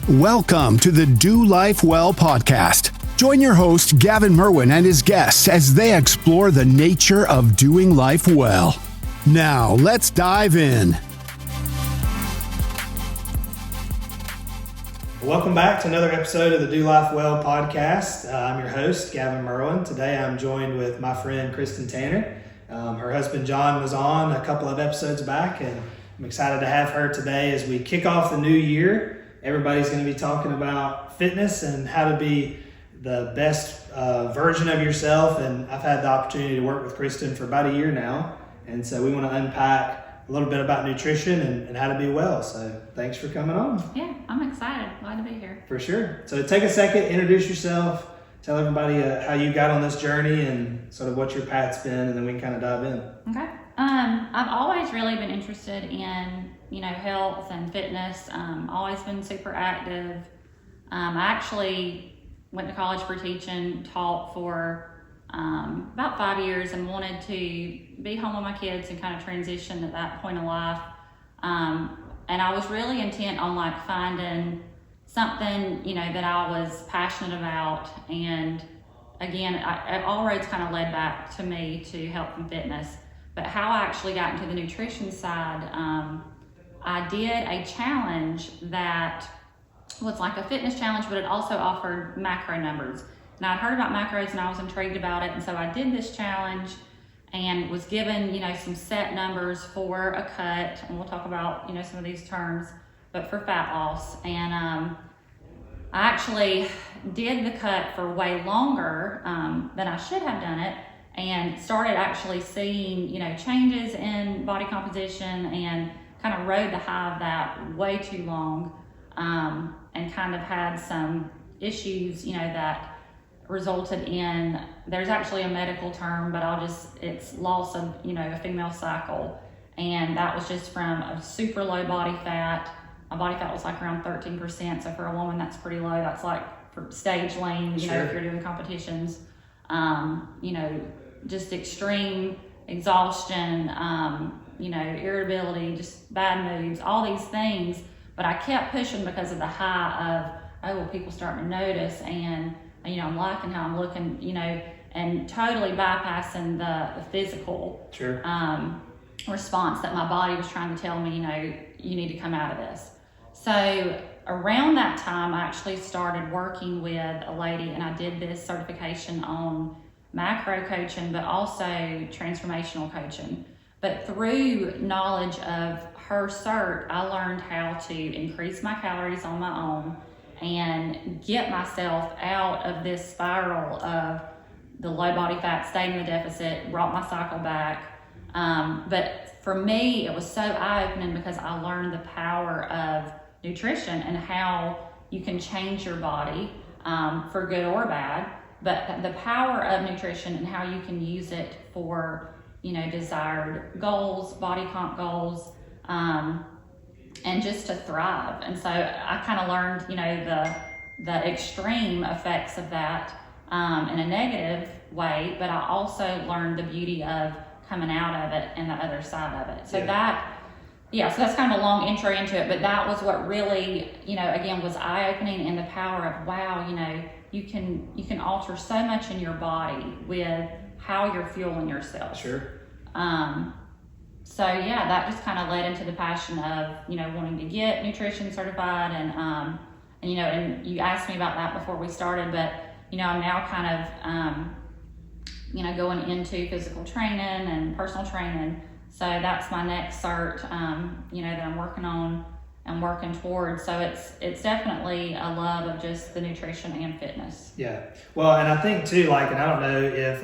Welcome to the Do Life Well podcast. Join your host, Gavin Merwin, and his guests as they explore the nature of doing life well. Now, let's dive in. Welcome back to another episode of the Do Life Well podcast. I'm your host, Gavin Merwin. Today I'm joined with my friend, Kristen Tanner. Her husband, John, was on a couple of episodes back, and I'm excited to have her today as we kick off the new year. Everybody's going to be talking about fitness and how to be the best version of yourself. And I've had the opportunity to work with Kristen for about a year now. And so we want to unpack a little bit about nutrition and how to be well. So thanks for coming on. Yeah, I'm excited. Glad to be here. For sure. So take a second, introduce yourself, tell everybody how you got on this journey and sort of what your path's been, and then we can kind of dive in. Okay. I've always really been interested in, health and fitness. Always been super active. I actually went to college for teaching, taught for about 5 years, and wanted to be home with my kids and kind of transition at that point in life. And I was really intent on finding something, that I was passionate about. And again, all roads kind of led back to me to health and fitness. But how I actually got into the nutrition side, I did a challenge that was like a fitness challenge, but it also offered macro numbers. And I'd heard about macros and I was intrigued about it. And so I did this challenge and was given, some set numbers for a cut. And we'll talk about, some of these terms, but for fat loss. And I actually did the cut for way longer than I should have done it, and started actually seeing, changes in body composition, and kind of rode the high of that way too long, and kind of had some issues, that resulted in, there's actually a medical term, but it's loss of, a female cycle. And that was just from a super low body fat. My body fat was around 13%. So for a woman, that's pretty low. That's for stage lean, Sure. If you're doing competitions, just extreme exhaustion, irritability, just bad moods, all these things. But I kept pushing because of the high of, people starting to notice, and, I'm liking how I'm looking, and totally bypassing the physical Sure. Response that my body was trying to tell me, you need to come out of this. So around that time, I actually started working with a lady, and I did this certification on macro coaching, but also transformational coaching. But through knowledge of her cert, I learned how to increase my calories on my own and get myself out of this spiral of the low body fat, staying in the deficit, brought my cycle back. But for me, it was so eye-opening because I learned the power of nutrition and how you can change your body for good or bad. But the power of nutrition and how you can use it for, desired goals, body comp goals, and just to thrive. And so I kind of learned, the extreme effects of that in a negative way, but I also learned the beauty of coming out of it and the other side of it. So so that's kind of a long intro into it, but that was what really, again, was eye-opening, and the power of, wow, you can alter so much in your body with how you're fueling yourself. Sure. That just kind of led into the passion of, wanting to get nutrition certified, and you asked me about that before we started, but, I'm now kind of, going into physical training and personal training. So that's my next cert, that I'm working on and working towards. So it's definitely a love of just the nutrition and fitness. Yeah. Well, and I think too, and I don't know if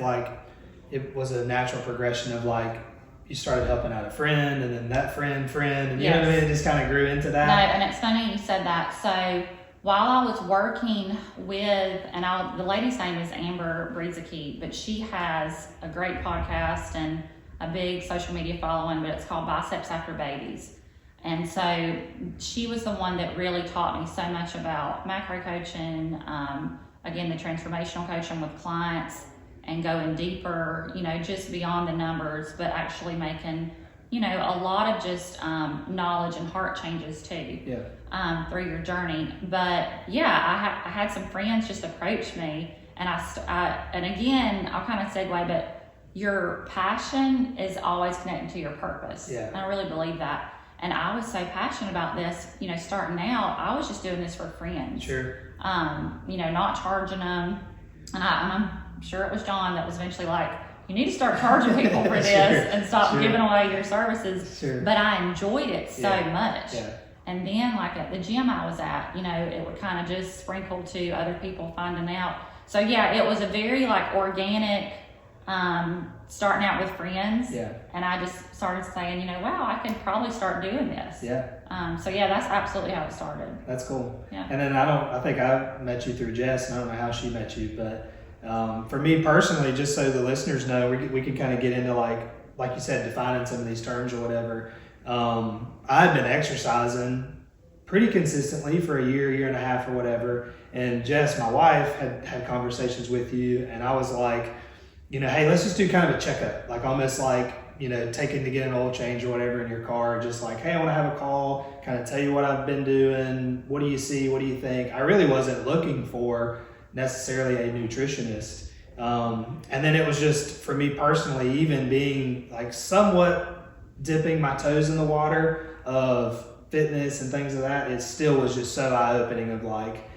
it was a natural progression of you started helping out a friend, and then that friend, and yes. It just kind of grew into that. No, and it's funny you said that. So while I was working with, the lady's name is Amber Breezaki, but she has a great podcast and a big social media following, but it's called Biceps After Babies. And so she was the one that really taught me so much about macro coaching, again, the transformational coaching with clients, and going deeper, just beyond the numbers, but actually making a lot of just knowledge and heart changes too. Through your journey. But yeah, I had some friends just approach me, and and again, I'll kind of segue, but your passion is always connected to your purpose. And I really believe that. And I was so passionate about this, starting out, I was just doing this for friends. Not charging them. And I'm sure it was John that was eventually like, you need to start charging people for this and stop giving away your services. But I enjoyed it so much. And then like at the gym I was at, it would kind of just sprinkle to other people finding out. So it was a very like organic, starting out with friends. And I just started saying, wow, I could probably start doing this. So that's absolutely how it started. That's cool. And then I think I met you through Jess, and I don't know how she met you, but for me personally, just so the listeners know, we can kind of get into like you said, defining some of these terms or whatever. I've been exercising pretty consistently for a year and a half or whatever. And Jess, my wife, had conversations with you, and I was like, hey, let's just do kind of a checkup, like almost like, taking to get an oil change or whatever in your car, just like, hey, I want to have a call, kind of tell you what I've been doing. What do you see? What do you think? I really wasn't looking for necessarily a nutritionist. And then it was just, for me personally, even being like somewhat dipping my toes in the water of fitness and things of that, it still was just so eye-opening of like,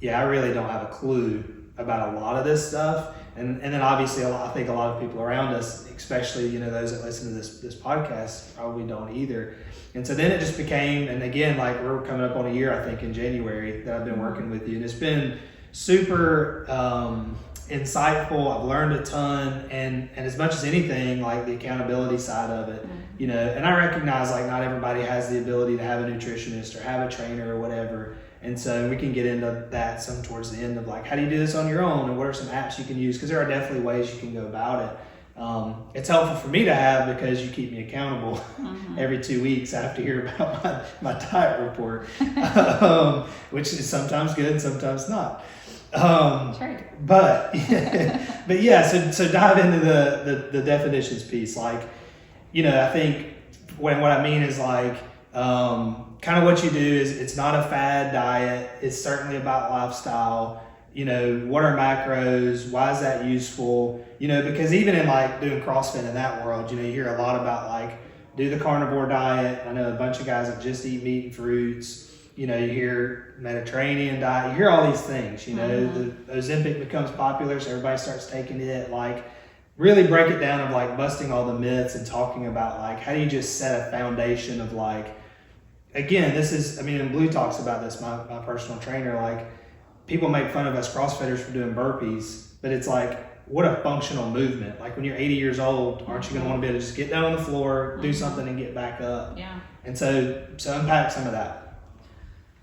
I really don't have a clue about a lot of this stuff. And then obviously I think a lot of people around us, especially, those that listen to this podcast, probably don't either. And so then it just became, and again, like we're coming up on a year, I think in January, that I've been working with you, and it's been super insightful. I've learned a ton, and as much as anything, like the accountability side of it, and I recognize like not everybody has the ability to have a nutritionist or have a trainer or whatever. And so we can get into that some towards the end of like, how do you do this on your own, and what are some apps you can use? Because there are definitely ways you can go about it. It's helpful for me to have because you keep me accountable. Every 2 weeks I have to hear about my diet report, which is sometimes good and sometimes not. But so dive into the definitions piece. Like, I think what I mean is like, kind of what you do is, it's not a fad diet. It's certainly about lifestyle. What are macros? Why is that useful? Because even in like doing CrossFit in that world, you hear a lot about like, do the carnivore diet. I know a bunch of guys that just eat meat and fruits. You hear Mediterranean diet. You hear all these things. The Ozempic becomes popular, so everybody starts taking it. Like, really break it down of like busting all the myths and talking about like, how do you just set a foundation of like, again, this is, and Blue talks about this, my personal trainer, like people make fun of us CrossFitters for doing burpees, but it's like, what a functional movement. Like when you're 80 years old, aren't you going to want to be able to just get down on the floor, do something and get back up? And so unpack some of that.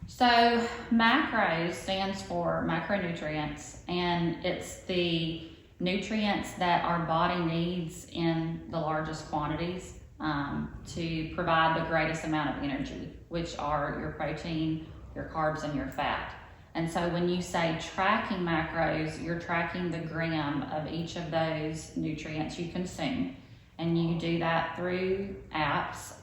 So macros stands for macronutrients, and it's the nutrients that our body needs in the largest quantities to provide the greatest amount of energy, which are your protein, your carbs, and your fat. And so when you say tracking macros, you're tracking the gram of each of those nutrients you consume. And you do that through apps.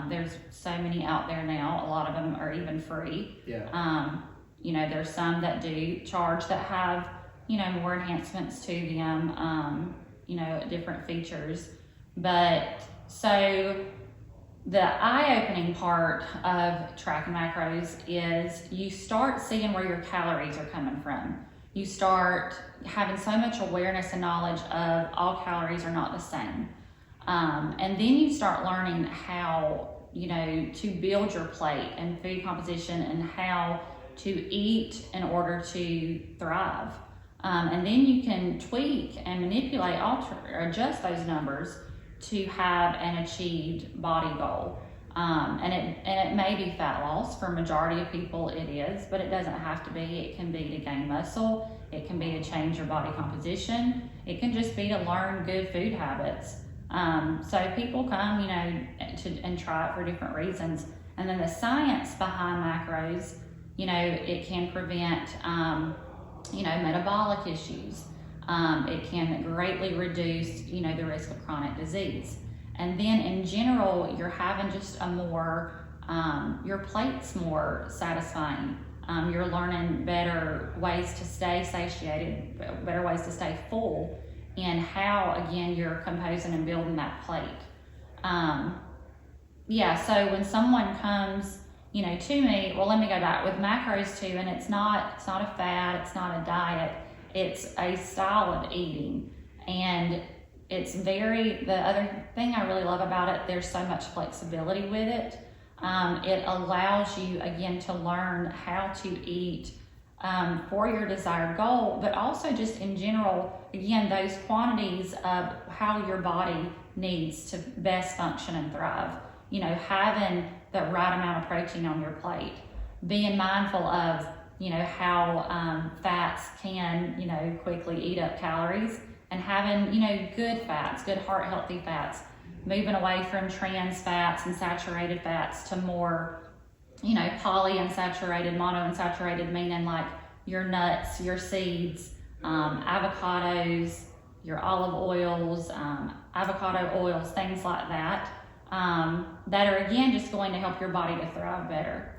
There's so many out there now. A lot of them are even free. There's some that do charge that have, more enhancements to them, different features. But so the eye-opening part of tracking macros is you start seeing where your calories are coming from. You start having so much awareness and knowledge of all calories are not the same. And then you start learning how, to build your plate and food composition and how to eat in order to thrive. And then you can tweak and manipulate, alter, or adjust those numbers to have an achieved body goal. And it may be fat loss. For a majority of people it is, but it doesn't have to be. It can be to gain muscle. It can be to change your body composition. It can just be to learn good food habits. So people come, and try it for different reasons. And then the science behind macros, it can prevent, metabolic issues. It can greatly reduce, the risk of chronic disease. And then in general, you're having just a more, your plate's more satisfying. You're learning better ways to stay satiated, better ways to stay full, and how, again, you're composing and building that plate. So when someone comes, to me, well, let me go back with macros too, and it's not a fad, it's not a diet, it's a style of eating. And it's the other thing I really love about it, there's so much flexibility with it. It allows you, again, to learn how to eat for your desired goal, but also just in general, again, those quantities of how your body needs to best function and thrive. Having the right amount of protein on your plate, being mindful of, how fats can, quickly eat up calories, and having, good fats, good heart healthy fats, moving away from trans fats and saturated fats to more, polyunsaturated, monounsaturated, meaning like your nuts, your seeds, avocados, your olive oils, avocado oils, things like that, that are, again, just going to help your body to thrive better.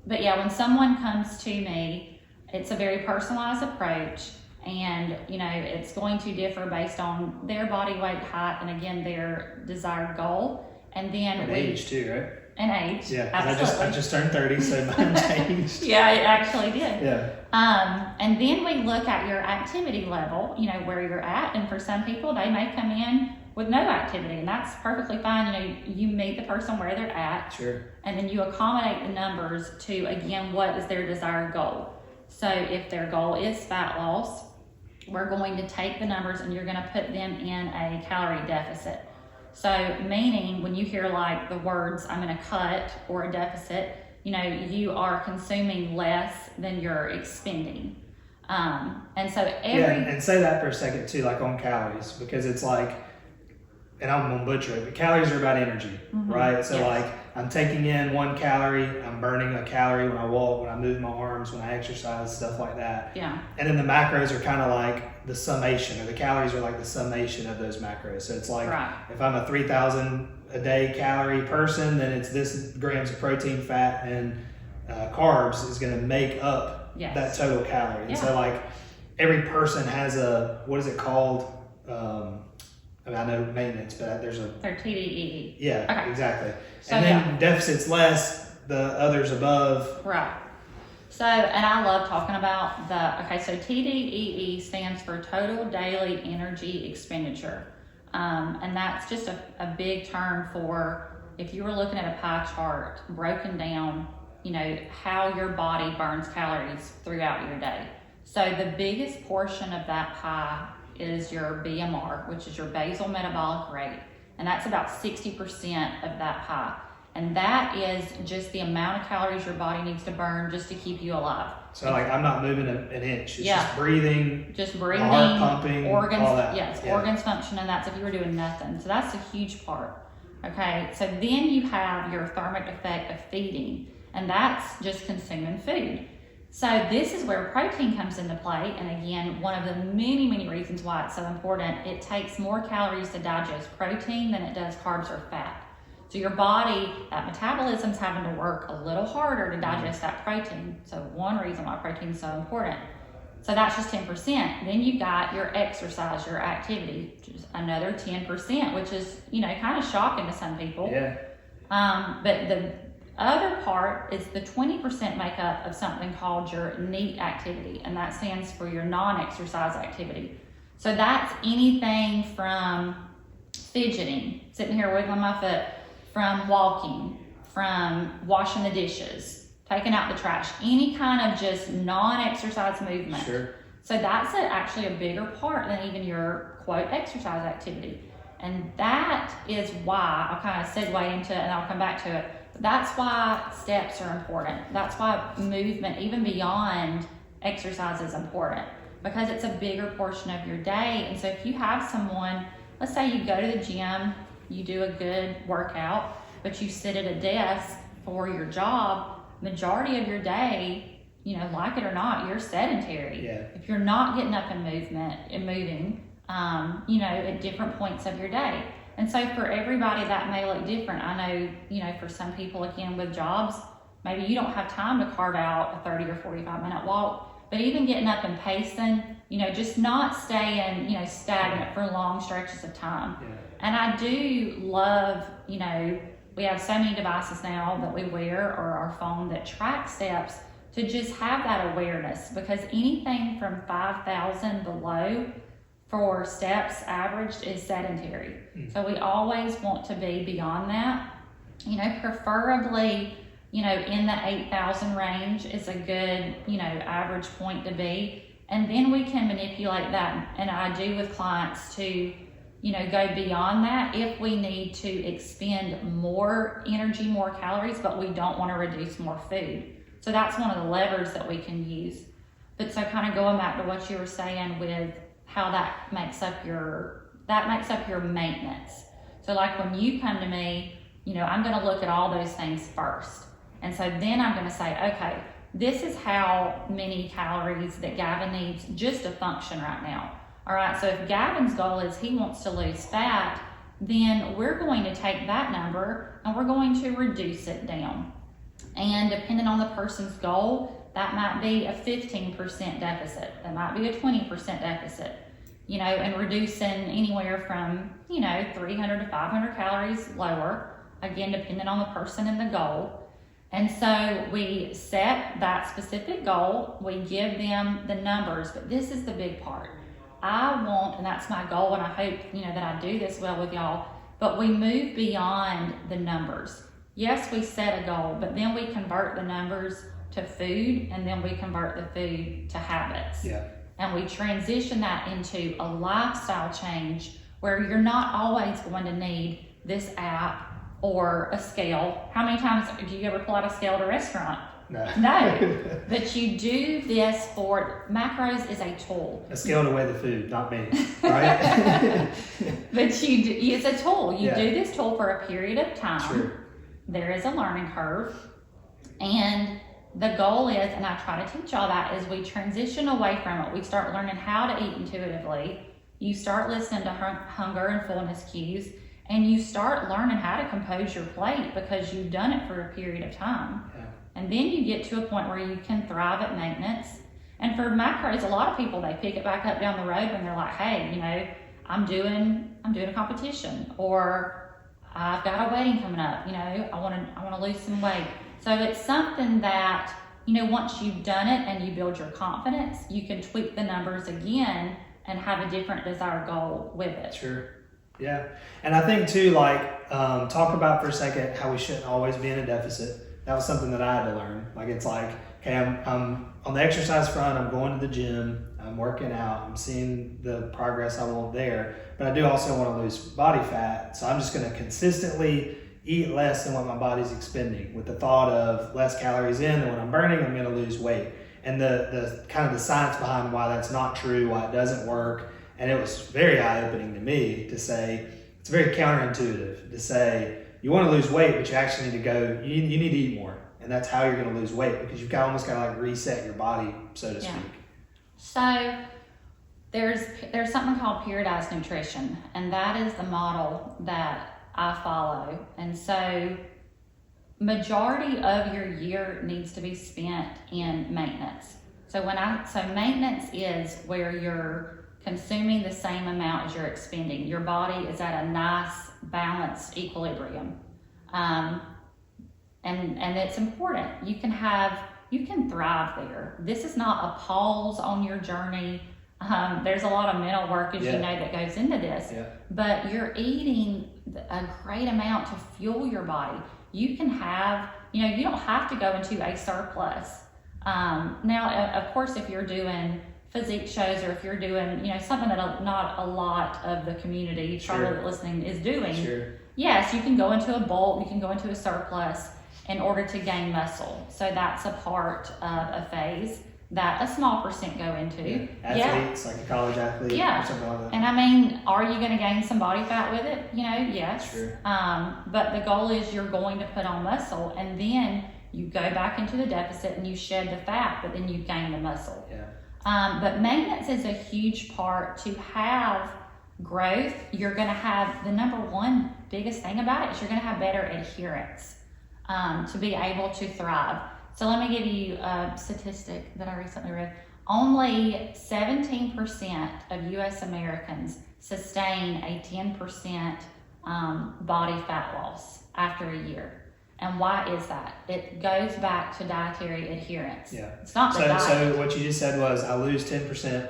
But yeah, when someone comes to me, it's a very personalized approach, and it's going to differ based on their body weight, height, and again, their desired goal. And then age too, right? And age. Yeah, absolutely. I just turned 30, so mine changed. Yeah, it actually did. Yeah. And then we look at your activity level, where you're at. And for some people, they may come in with no activity, and that's perfectly fine. You meet the person where they're at. Sure. And then you accommodate the numbers to, again, what is their desired goal. So if their goal is fat loss, we're going to take the numbers and you're going to put them in a calorie deficit. So meaning when you hear like the words, I'm going to cut or a deficit, you are consuming less than you're expending. And so and say that for a second too, like on calories, because it's like, and I'm going to butcher it, but calories are about energy, right? So like I'm taking in 1 calorie, I'm burning a calorie when I walk, when I move my arms, when I exercise, stuff like that. Yeah. And then the macros are kind of like the summation, or the calories are like the summation of those macros. So it's like, if I'm a 3,000 a day calorie person, then it's this grams of protein, fat, and carbs is going to make up that total calorie. And so like every person has a, what is it called? I know maintenance, but there's a... They're TDEE. Yeah, okay. Exactly. So, and then deficit's less, the others above. Right. So, and I love talking about so TDEE stands for Total Daily Energy Expenditure. And that's just a big term for, if you were looking at a pie chart broken down, how your body burns calories throughout your day. So the biggest portion of that pie is your BMR, which is your basal metabolic rate. And that's about 60% of that pie. And that is just the amount of calories your body needs to burn just to keep you alive. So like I'm not moving an inch. It's just breathing. Just breathing. Heart pumping. Organs, all that. Yes, organs function, and that's if you were doing nothing. So that's a huge part. Okay, so then you have your thermic effect of feeding. And that's just consuming food. So this is where protein comes into play, and again, one of the many, many reasons why it's so important. It takes more calories to digest protein than it does carbs or fat. So your body, that metabolism's having to work a little harder to digest that protein. So one reason why protein is so important. So that's just 10%. Then you got your exercise, your activity, which is another 10%, which is, kind of shocking to some people. Yeah. But the other part is the 20% makeup of something called your NEAT activity, and that stands for your non-exercise activity. So that's anything from fidgeting, sitting here wiggling my foot, from walking, from washing the dishes, taking out the trash, any kind of just non-exercise movement. Sure. So that's actually a bigger part than even your, quote, exercise activity. And that is why, I'll kind of segue into it and I'll come back to it. That's why steps are important. That's why movement, even beyond exercise, is important, because it's a bigger portion of your day. And so if you have someone, let's say you go to the gym, you do a good workout, but you sit at a desk for your job, majority of your day, like it or not, you're sedentary. Yeah. If you're not getting up and moving, at different points of your day. And so for everybody that may look different. I know, for some people, again, with jobs, maybe you don't have time to carve out a 30 or 45 minute walk, but even getting up and pacing, just not staying, stagnant for long stretches of time. Yeah. And I do love, we have so many devices now that we wear or our phone that track steps, to just have that awareness, because anything from 5,000 below for steps averaged is sedentary. So we always want to be beyond that, preferably, in the 8,000 range is a good, average point to be. And then we can manipulate that. And I do with clients to, go beyond that if we need to expend more energy, more calories, but we don't want to reduce more food. So that's one of the levers that we can use. But so kind of going back to what you were saying with how that makes up your maintenance. So like when you come to me, I'm going to look at all those things first. And so then I'm going to say, okay, this is how many calories that Gavin needs just to function right now. All right, so if Gavin's goal is he wants to lose fat, then we're going to take that number and we're going to reduce it down. And depending on the person's goal, that might be a 15% deficit. That might be a 20% deficit, and reducing anywhere from, 300 to 500 calories lower, again, depending on the person and the goal. And so we set that specific goal, we give them the numbers, but this is the big part. I want, and that's my goal, and I hope, that I do this well with y'all, but we move beyond the numbers. Yes, we set a goal, but then we convert the numbers to food, and then we convert the food to habits. Yeah. And we transition that into a lifestyle change where you're not always going to need this app or a scale. How many times do you ever pull out a scale at a restaurant? No. But you do this for, macros is a tool. A scale to weigh the food, not me, right? But it's a tool. You do this tool for a period of time. Sure. There is a learning curve. And the goal is, and I try to teach y'all that, is we transition away from it. We start learning how to eat intuitively. You start listening to hunger and fullness cues, and you start learning how to compose your plate because you've done it for a period of time. Yeah. And then you get to a point where you can thrive at maintenance. And for macros, a lot of people, they pick it back up down the road when they're like, hey, I'm doing a competition, or I've got a wedding coming up, I want to lose some weight. So it's something that, once you've done it and you build your confidence, you can tweak the numbers again and have a different desired goal with it. Sure. Yeah. And I think too, talk about for a second how we shouldn't always be in a deficit. That was something that I had to learn. It's like, okay, I'm on the exercise front, I'm going to the gym, I'm working out, I'm seeing the progress I want there, but I do also want to lose body fat. So I'm just going to consistently eat less than what my body's expending, with the thought of less calories in than what I'm burning, I'm going to lose weight. And the kind of the science behind why that's not true, why it doesn't work. And it was very eye-opening to me to say, it's very counterintuitive to say, you want to lose weight, but you actually need to go, you need to eat more. And that's how you're going to lose weight, because you've almost got to reset your body, so to speak. So there's something called periodized nutrition, and that is the model that I follow. And so majority of your year needs to be spent in maintenance. So maintenance is where you're consuming the same amount as you're expending. Your body is at a nice balanced equilibrium. And it's important. You can thrive there. This is not a pause on your journey. There's a lot of mental work, as you know, that goes into this. Yeah. But you're eating a great amount to fuel your body. You can have, you don't have to go into a surplus. Now, of course, if you're doing physique shows, or if you're doing, something that not a lot of the community probably listening is doing, yes, you can go into a bulk, you can go into a surplus in order to gain muscle. So that's a part of a phase that a small percent go into. Athletes, like a college athlete, or something like that. And are you going to gain some body fat with it? Yes. Sure. But the goal is you're going to put on muscle, and then you go back into the deficit and you shed the fat, but then you gain the muscle. Yeah. But maintenance is a huge part to have growth, you're going to have the number one biggest thing about it is you're going to have better adherence to be able to thrive. So let me give you a statistic that I recently read. Only 17% of U.S. Americans sustain a 10% body fat loss after a year. And why is that? It goes back to dietary adherence. Yeah. It's not the diet. So what you just said was I lose 10%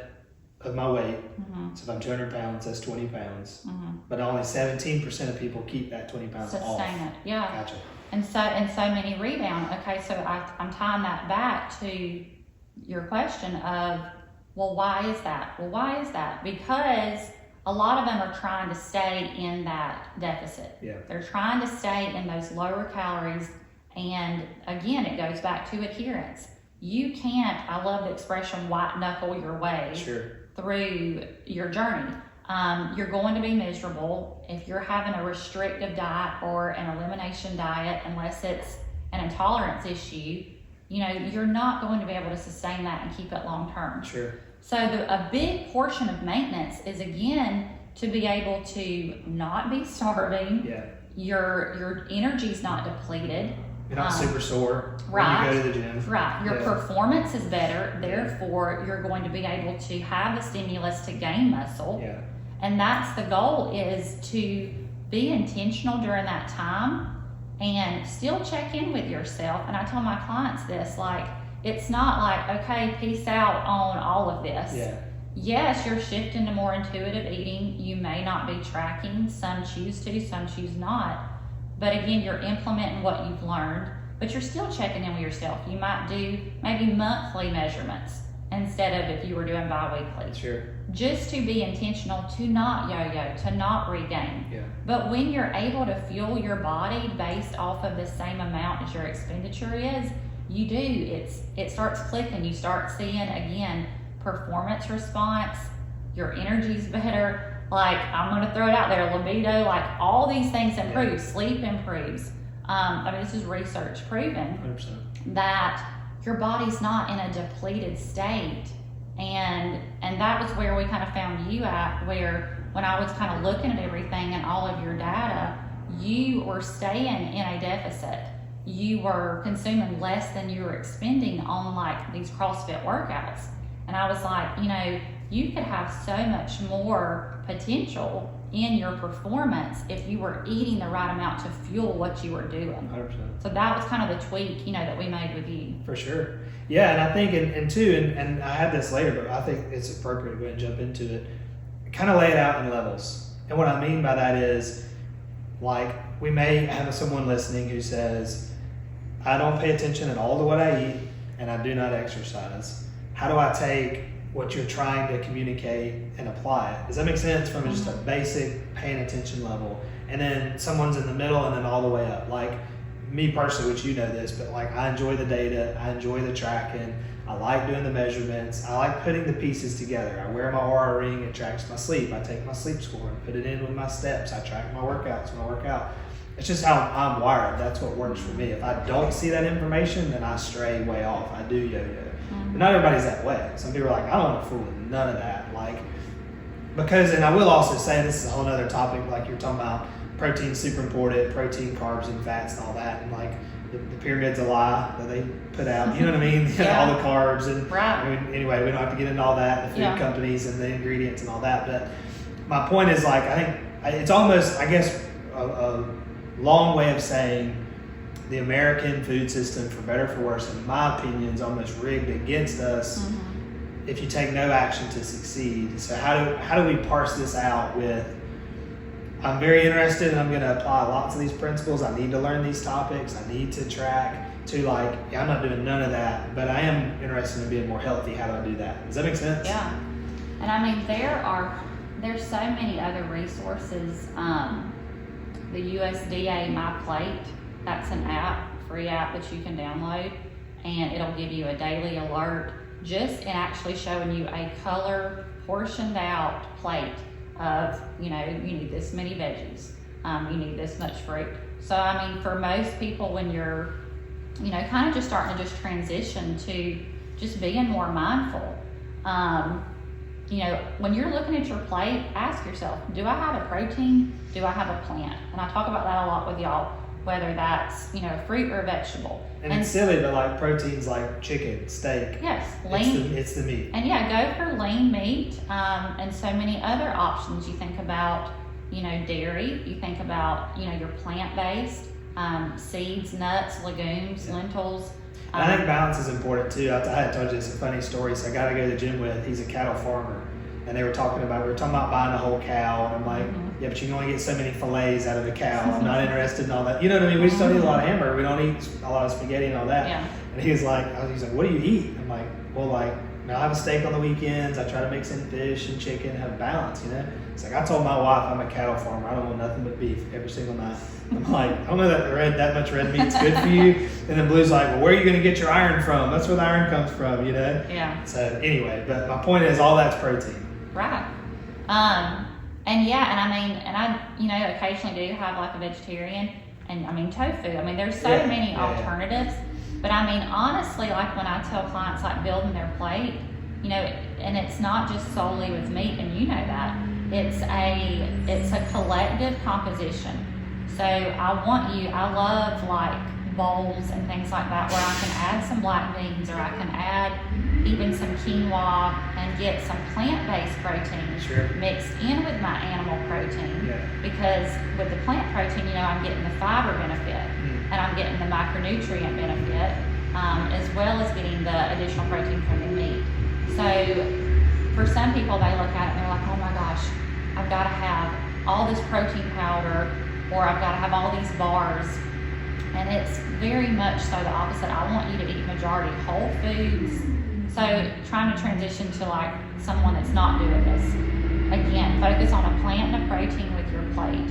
of my weight. So if I'm 200 pounds, that's 20 pounds. But only 17% of people keep that 20 pounds off. Sustain it, yeah. Gotcha. And so many rebound. Okay, so I'm tying that back to your question of, well, why is that? Well, why is that? Because a lot of them are trying to stay in that deficit. Yeah. They're trying to stay in those lower calories. And again, it goes back to adherence. You can't, I love the expression, white knuckle your way through your journey. You're going to be miserable if you're having a restrictive diet or an elimination diet, unless it's an intolerance issue. You're not going to be able to sustain that and keep it long term. Sure. So a big portion of maintenance is, again, to be able to not be starving. Yeah. Your energy's not depleted. You're not super sore right, when you go to the gym. Right. Your performance is better. Therefore, you're going to be able to have the stimulus to gain muscle. Yeah. And that's the goal, is to be intentional during that time and still check in with yourself. And I tell my clients this, like, it's not like, okay, peace out on all of this. Yeah. Yes, you're shifting to more intuitive eating. You may not be tracking. Some choose to, some choose not. But again, you're implementing what you've learned, but you're still checking in with yourself. You might do maybe monthly measurements instead of if you were doing bi-weekly. Sure. Just to be intentional, to not yo-yo, to not regain. Yeah. But when you're able to fuel your body based off of the same amount as your expenditure is, you do. It starts clicking. You start seeing, again, performance response. Your energy's better. Like, I'm going to throw it out there, libido, like all these things improve. Yeah. Sleep improves. This is research proven 100%. that your body's not in a depleted state. And that was where we kind of found you at, where when I was kind of looking at everything and all of your data, you were staying in a deficit. You were consuming less than you were expending on like these CrossFit workouts. And I was like, you could have so much more potential in your performance if you were eating the right amount to fuel what you were doing. 100%. So that was kind of the tweak, that we made with you. For sure. Yeah, and I think, and I had this later, but I think it's appropriate to go ahead and jump into it. Kind of lay it out in levels. And what I mean by that is, like, we may have someone listening who says, I don't pay attention at all to what I eat, and I do not exercise. How do I take what you're trying to communicate and apply it? Does that make sense from just a basic paying attention level? And then someone's in the middle and then all the way up. Like me personally, which you know this, but like I enjoy the data, I enjoy the tracking, I like doing the measurements, I like putting the pieces together. I wear my Oura ring, it tracks my sleep. I take my sleep score and put it in with my steps. I track my workouts when I work out. It's just how I'm wired. That's what works for me. If I don't see that information, then I stray way off. I do yo-yo. But not everybody's that way. Some people are like, I don't want to fool with none of that. Like, because, and I will also say, this is a whole other topic, like you're talking about protein's super important, protein, carbs, and fats and all that. And like the pyramid's a lie that they put out. You know what I mean? Yeah. All the carbs and right. Anyway, we don't have to get into all that, the food companies and the ingredients and all that. But my point is, like, I think it's almost, I guess, a long way of saying the American food system, for better or for worse, in my opinion, is almost rigged against us if you take no action to succeed. So how do we parse this out with, I'm very interested and I'm going to apply lots of these principles. I need to learn these topics. I need to track, to like, I'm not doing none of that, but I am interested in being more healthy. How do I do that? Does that make sense? Yeah. And I mean, there's so many other resources. The USDA My Plate, that's an app, free app that you can download, and it'll give you a daily alert just in actually showing you a color portioned out plate of, you need this many veggies, you need this much fruit. So, I mean, for most people, when you're, kind of just starting to just transition to just being more mindful, when you're looking at your plate, ask yourself, do I have a protein? Do I have a plant? And I talk about that a lot with y'all, whether that's, fruit or vegetable. And it's silly, but like proteins like chicken, steak. Yes, lean. It's the meat. And go for lean meat, and so many other options. You think about, dairy. You think about, your plant-based, seeds, nuts, legumes, lentils. And I think balance is important too. I had told you this a funny story. So I got to go to the gym with. He's a cattle farmer, and we were talking about buying a whole cow, and I'm like, yeah, but you can only get so many fillets out of a cow. I'm not interested in all that. You know what I mean? We just don't eat a lot of hamburger. We don't eat a lot of spaghetti and all that. Yeah. And he's like, what do you eat? I'm like, well, I have a steak on the weekends. I try to mix in fish and chicken, have balance. It's like I told my wife I'm a cattle farmer. I don't want nothing but beef every single night. I'm like, I don't know that much red meat's good for you. And then Blue's like, well, where are you going to get your iron from? That's where the iron comes from, Yeah. So anyway, but my point is all that's protein. Right. And I occasionally do have like a vegetarian and tofu. There's so many alternatives. But honestly, like when I tell clients like building their plate, and it's not just solely with meat, and that. It's a collective composition. So I love like bowls and things like that where I can add some black beans, or I can add even some quinoa and get some plant-based protein mixed in with my animal protein. Yeah. Because with the plant protein, I'm getting the fiber benefit and I'm getting the micronutrient benefit, as well as getting the additional protein from the meat. So for some people, they look at it and they're like, oh my gosh, I've got to have all this protein powder, or I've got to have all these bars. And it's very much so the opposite. I want you to eat majority whole foods. So trying to transition to like someone that's not doing this, again, focus on a plant and a protein with your plate.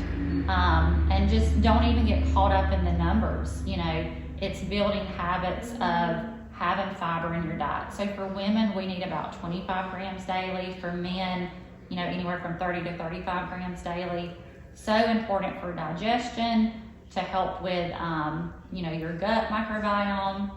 And just don't even get caught up in the numbers. It's building habits of having fiber in your diet. So for women, we need about 25 grams daily. For men, anywhere from 30 to 35 grams daily. So important for digestion, to help with, your gut microbiome.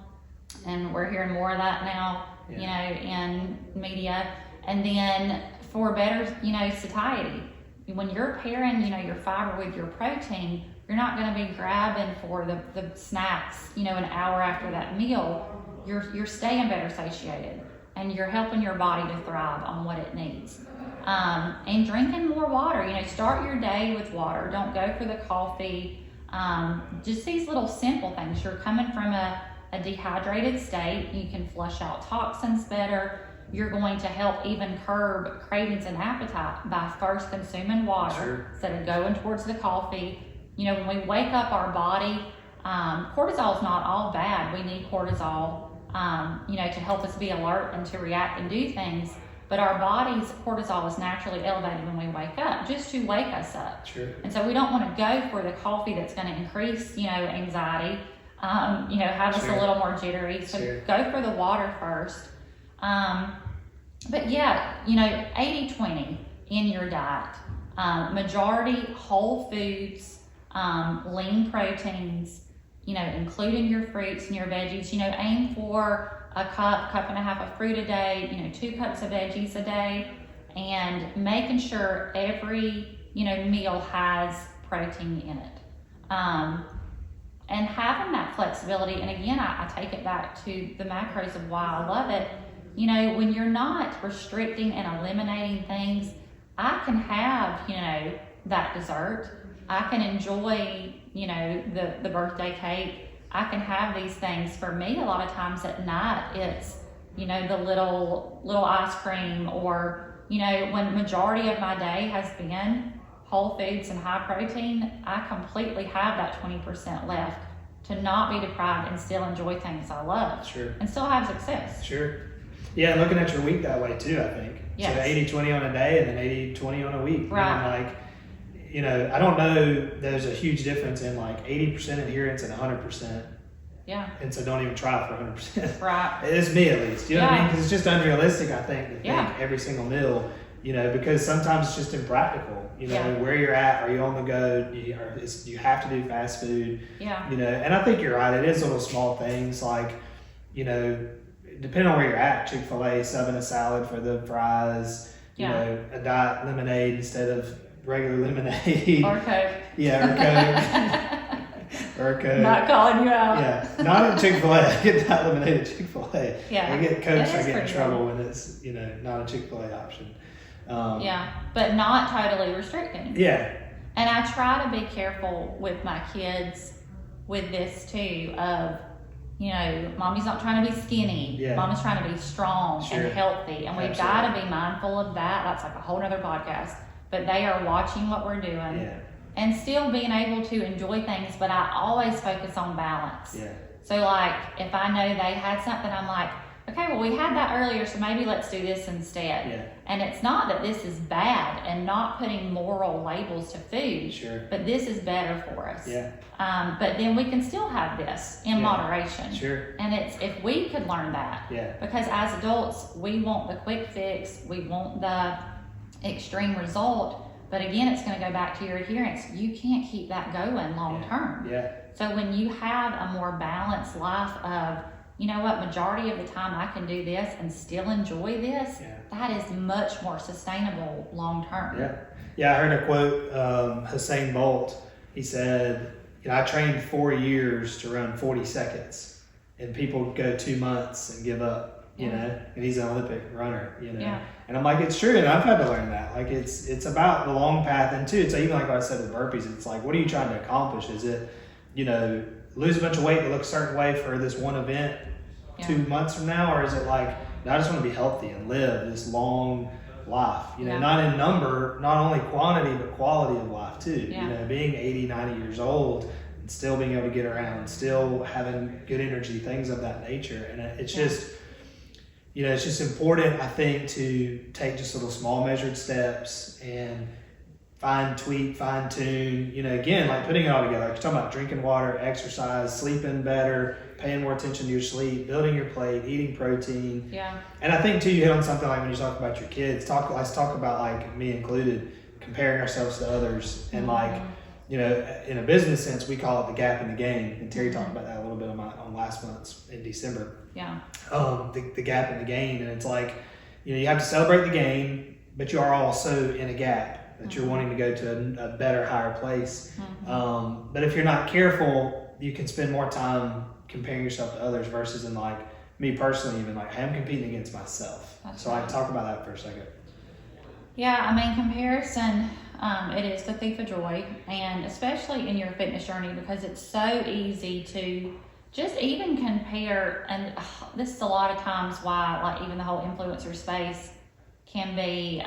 And we're hearing more of that now, in media. And then for better, satiety. When you're pairing, your fiber with your protein, you're not going to be grabbing for the snacks, an hour after that meal. You're staying better satiated, and you're helping your body to thrive on what it needs. And drinking more water. Start your day with water. Don't go for the coffee. Just these little simple things. You're coming from a dehydrated state. You can flush out toxins better. You're going to help even curb cravings and appetite by first consuming water instead of going towards the coffee. When we wake up our body, cortisol is not all bad. We need cortisol, to help us be alert and to react and do things. But our body's cortisol is naturally elevated when we wake up, just to wake us up. Sure. And so we don't want to go for the coffee that's going to increase, anxiety, have us a little more jittery. So go for the water first. But 80-20 in your diet. Majority whole foods, lean proteins, including your fruits and your veggies. Aim for a cup and a half of fruit a day, 2 cups of veggies a day, and making sure every, meal has protein in it. And having that flexibility, and again, I take it back to the macros of why I love it. When you're not restricting and eliminating things, I can have, that dessert. I can enjoy, the birthday cake. I can have these things. For me, a lot of times at night, it's, the little ice cream, or, when majority of my day has been whole foods and high protein, I completely have that 20% left to not be deprived and still enjoy things I love. Sure. And still have success. Sure. Yeah, looking at your week that way too, I think. Yes. So 80-20 on a day and then 80-20 on a week. Right. I don't know, there's a huge difference in like 80% adherence and 100%. Yeah. And so don't even try for 100%. Right. It's me at least. You know what I mean? Because it's just unrealistic, I think, to think every single meal, because sometimes it's just impractical. Where you're at, are you on the go? You have to do fast food. Yeah. And I think you're right. It is little small things like, depending on where you're at, Chick-fil-A subbing a salad for the fries, you know, a diet lemonade instead of regular lemonade. Or Coke. Yeah, or Coke. Not calling you out. Yeah, not at Chick-fil-A. I get diet lemonade at Chick-fil-A. Yeah. I get Cokes, I get in pretty trouble good. when it's, you know, not a Chick-fil-A option. But not totally restricting. Yeah. And I try to be careful with my kids with this too of, you know, mommy's not trying to be skinny. Yeah. Mommy's trying to be strong Sure. and healthy. And we've got to be mindful of that. That's like a whole nother podcast. But they are watching what we're doing. Yeah. And still being able to enjoy things, but I always focus on balance. Yeah. So like, if I know they had something, I'm like, okay, well, we had that earlier, so maybe let's do this instead. Yeah. And it's not that this is bad and not putting moral labels to food, Sure. but this is better for us. Yeah. But then we can still have this in moderation. Sure. And it's if we could learn that. Yeah. Because as adults, we want the quick fix, we want the extreme result. But again, it's going to go back to your adherence. You can't keep that going long term. Yeah. So when you have a more balanced life of, you know what, majority of the time I can do this and still enjoy this, that is much more sustainable long term. Yeah. Yeah, I heard a quote, Usain Bolt. He said, you know, I trained 4 years to run 40 seconds, and people go 2 months and give up, you know, and he's an Olympic runner, you know. Yeah. And I'm like, it's true, and I've had to learn that. Like, it's about the long path, and too, it's even like what I said with burpees, it's like, what are you trying to accomplish? Is it, you know, lose a bunch of weight to look a certain way for this one event 2 months from now, or is it like, no, I just want to be healthy and live this long life, you know, not in number, not only quantity, but quality of life too. You know, being 80, 90 years old and still being able to get around, still having good energy, things of that nature. And it's just, you know, it's just important, I think, to take just little small measured steps and fine tune, you know, again, like putting it all together. Like you're talking about drinking water, exercise, sleeping better, paying more attention to your sleep, building your plate, eating protein. Yeah. And I think too, you hit on something like when you talk about your kids, let's talk about, like me included, comparing ourselves to others. And like, you know, in a business sense, we call it the gap in the gain. And Terry talked about that a little bit on last month's in December. Yeah. The gap in the gain. And it's like, you know, you have to celebrate the gain, but you are also in a gap that you're wanting to go to a better, higher place. But if you're not careful, you can spend more time comparing yourself to others versus in, like, me personally, even like I'm competing against myself. So I talk about that for a second. Yeah, I mean, comparison, it is the thief of joy, and especially in your fitness journey, because it's so easy to just even compare. And this is a lot of times why, like, even the whole influencer space can be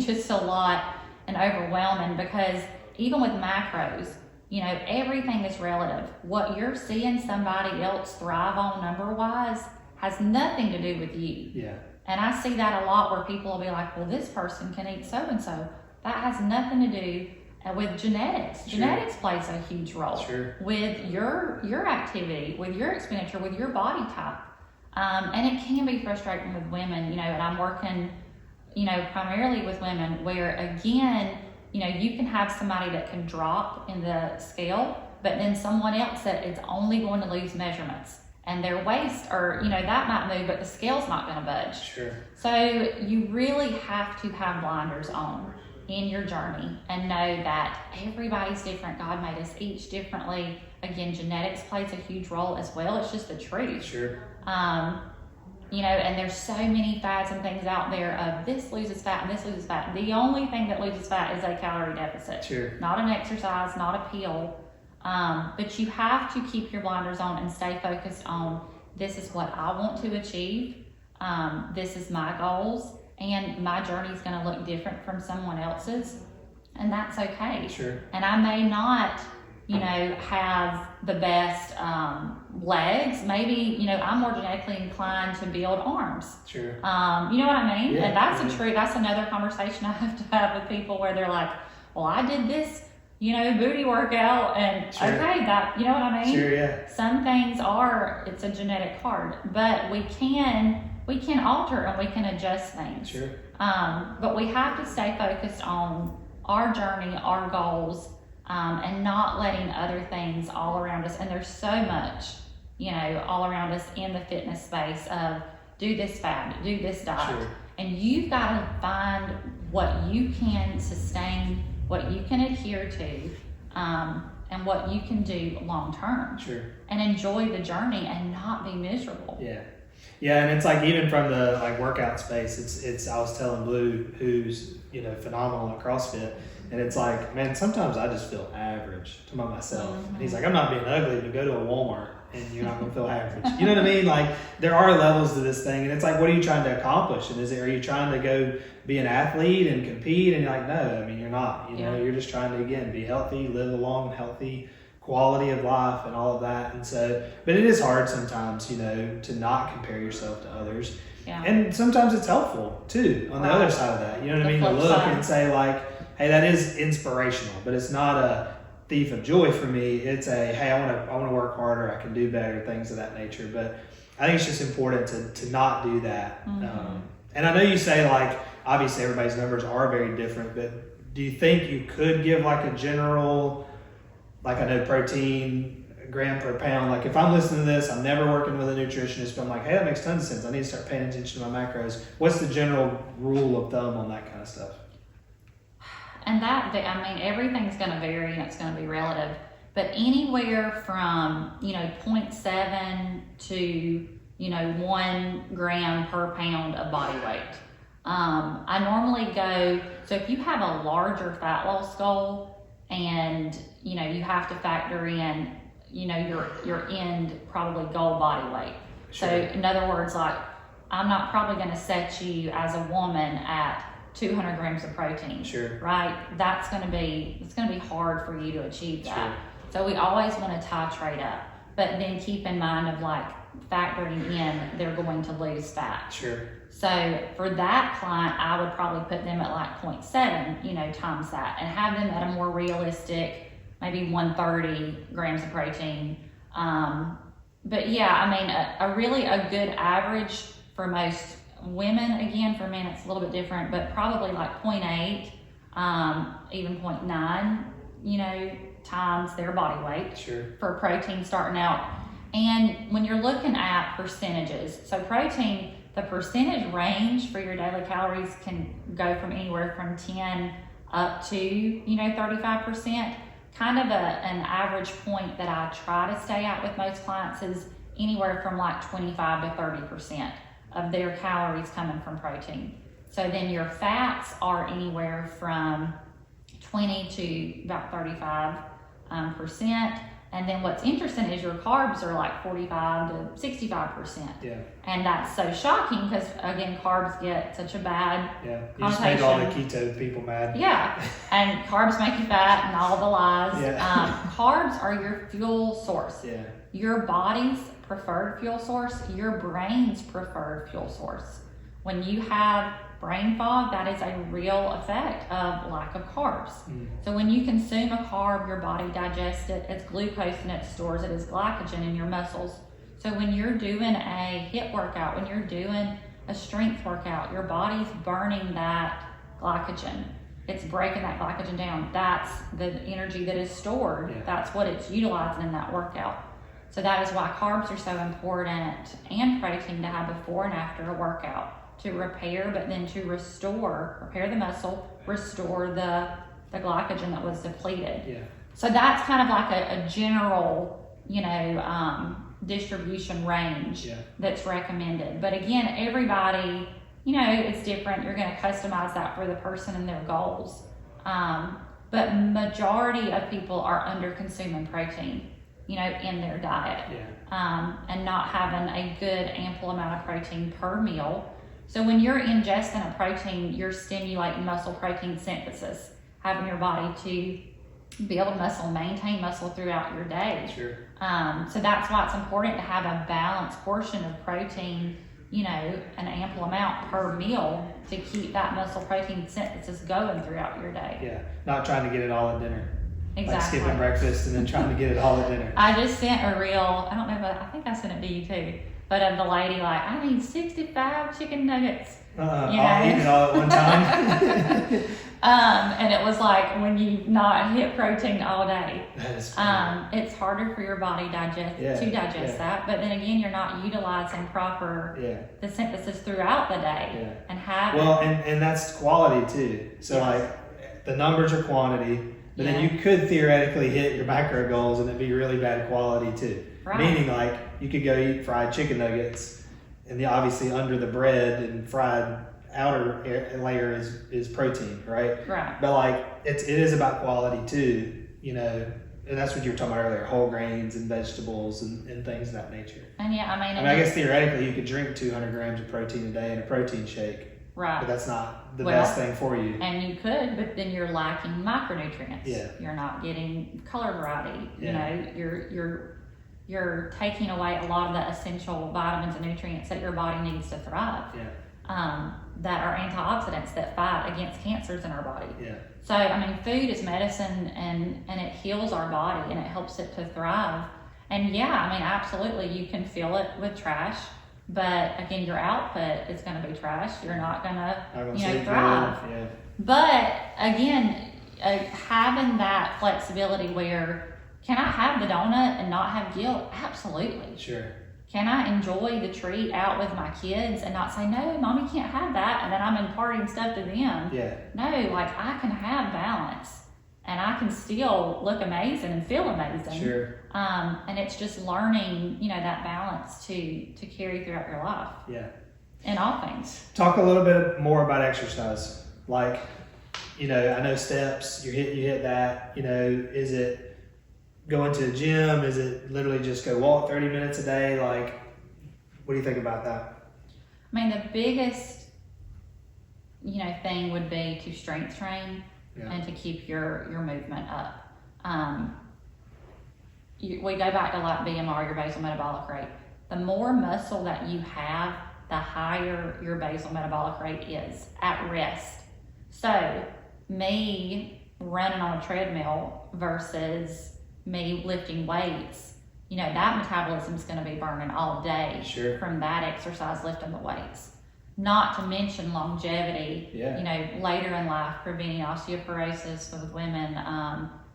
just a lot and overwhelming, because even with macros, you know, everything is relative. What you're seeing somebody else thrive on number-wise has nothing to do with you. Yeah. And I see that a lot where people will be like, well, this person can eat so-and-so. That has nothing to do with genetics. Sure. Genetics plays a huge role. Sure. With your activity, with your expenditure, with your body type. And it can be frustrating with women, you know, and I'm working, you know, primarily with women where, again, you know, you can have somebody that can drop in the scale, but then someone else that is only going to lose measurements, and their waist, or, you know, that might move, but the scale's not going to budge. Sure. So you really have to have blinders on in your journey and know that everybody's different. God made us each differently. Again, genetics plays a huge role as well. It's just the truth. Sure. You know, and there's so many fads and things out there of this loses fat and this loses fat. The only thing that loses fat is a calorie deficit. Sure. Not an exercise, not a pill. But you have to keep your blinders on and stay focused on, this is what I want to achieve. This is my goals, and my journey is going to look different from someone else's, and that's okay. Sure. And I may not, you know, have the best legs. Maybe, you know, I'm more genetically inclined to build arms. Sure. You know what I mean? Yeah, And that's another conversation I have to have with people where they're like, well, I did this, you know, booty workout, and Sure. Okay, that, you know what I mean? Sure, yeah. Some things it's a genetic card, but we can alter and we can adjust things. Sure. But we have to stay focused on our journey, our goals, and not letting other things all around us. And there's so much, you know, all around us in the fitness space of do this fad, do this diet. Sure. And you've got to find what you can sustain, what you can adhere to, and what you can do long term. Sure. And enjoy the journey and not be miserable. Yeah. Yeah, and it's like even from the like workout space, it's I was telling Blue, who's phenomenal at CrossFit, and it's like, man, sometimes I just feel average to myself. Mm-hmm. And he's like, I'm not being ugly, but go to a Walmart and you're not gonna feel average. You know what I mean? Like there are levels to this thing, and it's like, what are you trying to accomplish? And are you trying to go be an athlete and compete? And you're like, no, I mean you're not. You're just trying to again be healthy, live a long, healthy quality of life and all of that. And so, but it is hard sometimes, to not compare yourself to others. Yeah. And sometimes it's helpful too on the other side of that. You know what I mean? To look and say like, hey, that is inspirational, but it's not a thief of joy for me. It's a, hey, I want to work harder. I can do better, things of that nature. But I think it's just important to not do that. Mm-hmm. And I know you say like, obviously everybody's numbers are very different, but do you think you could give like a general, like I know protein gram per pound, like if I'm listening to this, I'm never working with a nutritionist, but I'm like, hey, that makes tons of sense. I need to start paying attention to my macros. What's the general rule of thumb on that kind of stuff? And everything's going to vary and it's going to be relative, but anywhere from, 0.7 to, 1 gram per pound of body weight. I normally go, so if you have a larger fat loss goal and, you have to factor in, your end probably goal body weight. Sure. So in other words, like I'm not probably going to set you as a woman at 200 grams of protein. Sure. Right? It's going to be hard for you to achieve that. Sure. So we always want to titrate up, but then keep in mind of like factoring in they're going to lose fat. Sure. So for that client, I would probably put them at like 0.7, times that, and have them at a more realistic, maybe 130 grams of protein. But yeah, a good average for most women, again, for men it's a little bit different, but probably like 0.8, even 0.9, times their body weight. Sure. For protein starting out. And when you're looking at percentages, so protein, the percentage range for your daily calories can go from anywhere from 10 up to, 35%. Kind of an average point that I try to stay at with most clients is anywhere from like 25 to 30% of their calories coming from protein. So then your fats are anywhere from 20 to about 35%. And then what's interesting is your carbs are like 45 to 65%. Yeah. And that's so shocking because, again, carbs get such a bad You just made all the keto people mad. Yeah. And carbs make you fat and all the lies. Yeah. Carbs are your fuel source. Yeah. Your body's preferred fuel source, your brain's preferred fuel source. When you have brain fog, that is a real effect of lack of carbs. So when you consume a carb, your body digests it as glucose and it stores it as glycogen in your muscles. So when you're doing a HIIT workout, when you're doing a strength workout, your body's burning that glycogen. It's breaking that glycogen down. That's the energy that is stored. Yeah. That's what it's utilizing in that workout. So that is why carbs are so important, and protein to have before and after a workout, to repair, but then to repair the muscle, restore the glycogen that was depleted. Yeah. So that's kind of like a general, distribution range that's recommended. But again, everybody, it's different. You're going to customize that for the person and their goals. But majority of people are under consuming protein, in their diet, and not having a good ample amount of protein per meal. So when you're ingesting a protein, you're stimulating muscle protein synthesis, having your body to be able to maintain muscle throughout your day. Sure. So that's why it's important to have a balanced portion of protein, an ample amount per meal to keep that muscle protein synthesis going throughout your day. Yeah. Not trying to get it all at dinner. Exactly. Like skipping breakfast and then trying to get it all at dinner. I just sent a reel, I don't know, but I think I sent it to you too, but of the lady like, I need 65 chicken nuggets. I'll eat it all at one time. And it was like when you not hit protein all day, That is funny. it's harder for your body to digest that. But then again, you're not utilizing proper the synthesis throughout the day and having. Well, and that's quality too. So like the numbers are quantity, but then you could theoretically hit your macro goals and it'd be really bad quality too. Right. Meaning like you could go eat fried chicken nuggets and obviously under the bread and fried outer layer is protein, right? Right. But like it is about quality too, you know, and that's what you were talking about earlier, whole grains and vegetables and things of that nature. And I guess theoretically you could drink 200 grams of protein a day in a protein shake. Right. But that's not the best thing for you. And you could, but then you're lacking micronutrients. Yeah. You're not getting color variety. You know, you're taking away a lot of the essential vitamins and nutrients that your body needs to thrive. Yeah. That are antioxidants that fight against cancers in our body. Yeah. So, I mean, food is medicine and it heals our body and it helps it to thrive. And yeah, I mean, absolutely, you can fill it with trash, but again, your output is going to be trash. You're not going to, thrive. Yeah. But again, having that flexibility where, can I have the donut and not have guilt? Absolutely. Sure. Can I enjoy the treat out with my kids and not say, no, mommy can't have that, and then I'm imparting stuff to them? Yeah. No, like I can have balance and I can still look amazing and feel amazing. Sure. And it's just learning, you know, that balance to carry throughout your life. Yeah. In all things. Talk a little bit more about exercise. Like, you know, I know steps, you hit that, you know, is it going to the gym? Is it literally just go walk 30 minutes a day? Like, what do you think about that? I mean, the biggest, you know, thing would be to strength train and to keep your movement up. We go back to like BMR, your basal metabolic rate. The more muscle that you have, the higher your basal metabolic rate is at rest. So me running on a treadmill versus me lifting weights, you know, that metabolism is going to be burning all day from that exercise, lifting the weights. Not to mention longevity, you know, later in life, preventing osteoporosis with women,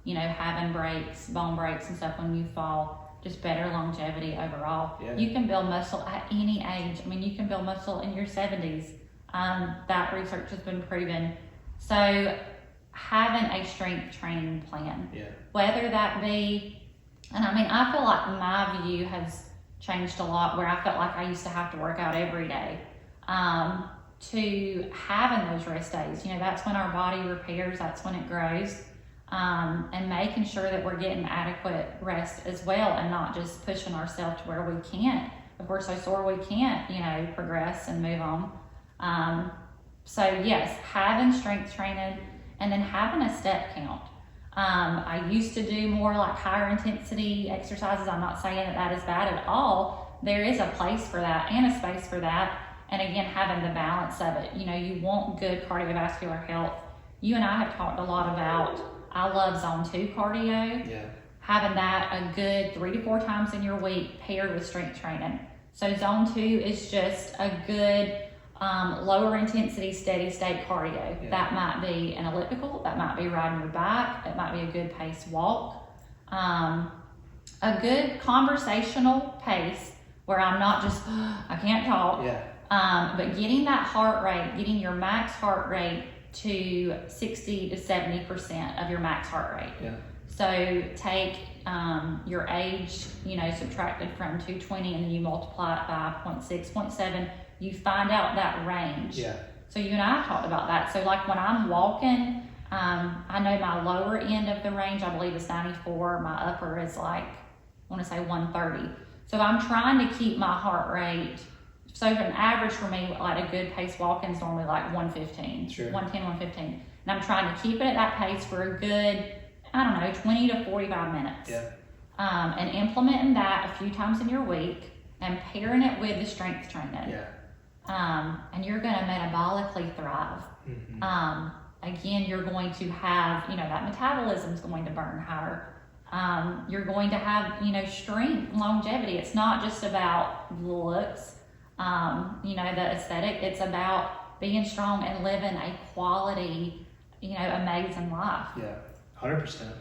you know, having breaks, bone breaks and stuff when you fall, just better longevity overall. Yeah. You can build muscle at any age. I mean, you can build muscle in your 70s. That research has been proven. So having a strength training plan, whether that be, and I mean, I feel like my view has changed a lot where I felt like I used to have to work out every day, to having those rest days. You know, that's when our body repairs, that's when it grows, and making sure that we're getting adequate rest as well and not just pushing ourselves to where we can't, if we're so sore we can't, you know, progress and move on. So yes, having strength training and then having a step count. I used to do more like higher intensity exercises. I'm not saying that is bad at all. There is a place for that and a space for that. And again, having the balance of it. You know, you want good cardiovascular health. You and I have talked a lot about, I love zone 2 cardio. Yeah. Having that a good 3 to 4 times in your week paired with strength training. So zone 2 is just a good lower intensity, steady state cardio. Yeah. That might be an elliptical, that might be riding your bike, that might be a good pace walk. A good conversational pace where I'm not just, I can't talk. Yeah. But getting that heart rate, getting your max heart rate to 60 to 70% of your max heart rate. Yeah. So take your age, you know, subtracted from 220 and then you multiply it by 0.6, 0.7, you find out that range. Yeah. So you and I talked about that. So like when I'm walking, I know my lower end of the range, I believe is 94. My upper is like, I want to say 130. So I'm trying to keep my heart rate. So an average for me, like a good pace walking is normally like 115, 110, 115. And I'm trying to keep it at that pace for a good, I don't know, 20 to 45 minutes. Yeah. And implementing that a few times in your week and pairing it with the strength training. Yeah. And you're going to metabolically thrive. Mm-hmm. Again, you're going to have, you know, that metabolism is going to burn higher. You're going to have, you know, strength, longevity. It's not just about the looks, you know, the aesthetic. It's about being strong and living a quality, amazing life. Yeah, 100%.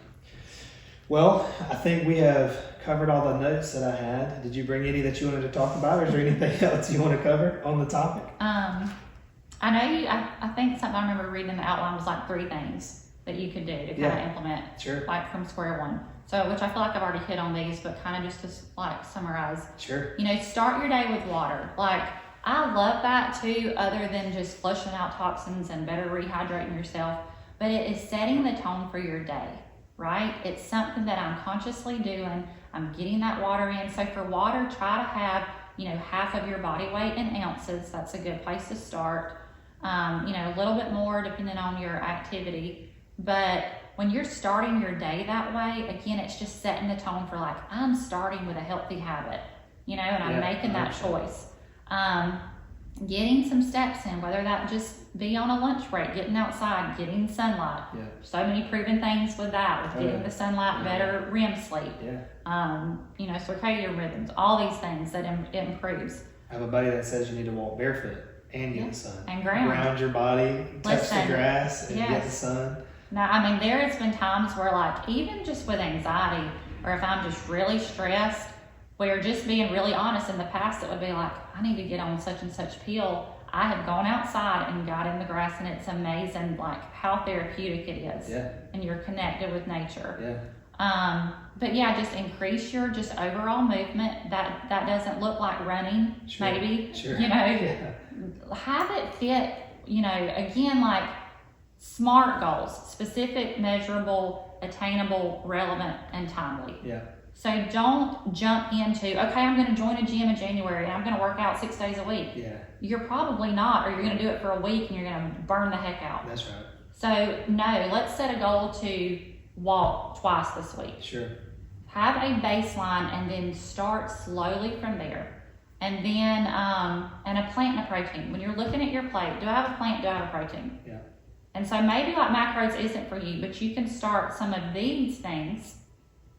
Well, I think we have covered all the notes that I had. Did you bring any that you wanted to talk about, or is there anything else you want to cover on the topic? I know I think something I remember reading in the outline was like 3 things that you could do to kind of implement, like from square one. So, which I feel like I've already hit on these, but kind of just to like summarize. Sure. Start your day with water. Like, I love that too, other than just flushing out toxins and better rehydrating yourself, but it is setting the tone for your day, right? It's something that I'm consciously doing. I'm getting that water in. So for water, try to have, half of your body weight in ounces. That's a good place to start. A little bit more depending on your activity. But when you're starting your day that way, again, it's just setting the tone for like, I'm starting with a healthy habit, and I'm making that choice. Getting some steps in, whether that just be on a lunch break, getting outside, getting sunlight. Yeah. So many proven things with that, with getting the sunlight, better REM sleep. Yeah. Circadian rhythms, all these things that it improves. I have a buddy that says you need to walk barefoot and get the sun. And ground your body, touch the grass, and get the sun. Now, there has been times where, like, even just with anxiety, or if I'm just really stressed, where just being really honest, in the past it would be like, I need to get on such and such pill. I have gone outside and got in the grass, and it's amazing, like, how therapeutic it is. Yeah. And you're connected with nature. Yeah. But yeah, just increase your just overall movement. That doesn't look like running, maybe. Sure. Have it fit, again, like SMART goals, specific, measurable, attainable, relevant, and timely. Yeah. So don't jump into, okay, I'm going to join a gym in January and I'm going to work out 6 days a week. Yeah. You're probably not, or you're going to do it for a week and you're going to burn the heck out. That's right. So no, let's set a goal to walk twice this week. Sure. Have a baseline and then start slowly from there. And then, and a plant and a protein. When you're looking at your plate, do I have a plant, do I have a protein? Yeah. And so maybe like macros isn't for you, but you can start some of these things,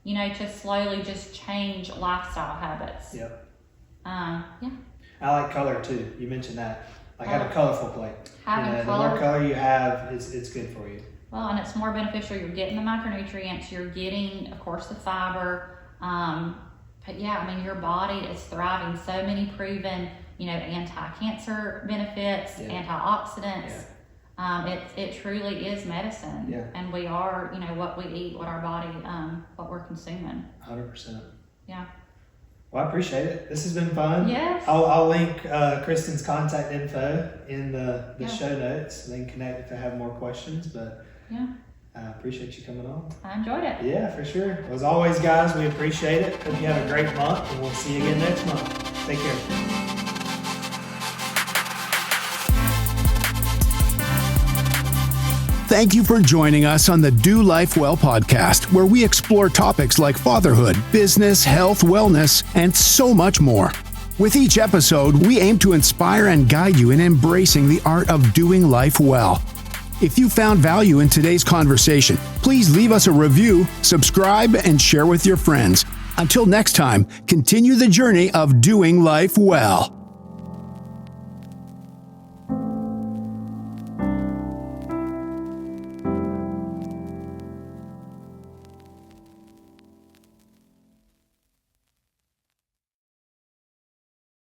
to slowly just change lifestyle habits. Yep. Yeah. I like color too. You mentioned that. Like have a colorful plate. Color. The more color you have, it's good for you. Well, and it's more beneficial. You're getting the micronutrients. You're getting, of course, the fiber. But yeah, your body is thriving. So many proven, anti-cancer benefits, antioxidants. It truly is medicine. Yeah. And we are, what we eat, what our body, what we're consuming. 100%. Yeah. Well, I appreciate it. This has been fun. Yes. I'll link Kristen's contact info in the show notes. They can connect if they have more questions. But I appreciate you coming on. I enjoyed it. Yeah, for sure. As always, guys, we appreciate it. Hope you have a great month, and we'll see you again next month. Take care. Thank you for joining us on the Do Life Well podcast, where we explore topics like fatherhood, business, health, wellness, and so much more. With each episode, we aim to inspire and guide you in embracing the art of doing life well. If you found value in today's conversation, please leave us a review, subscribe, and share with your friends. Until next time, continue the journey of doing life well.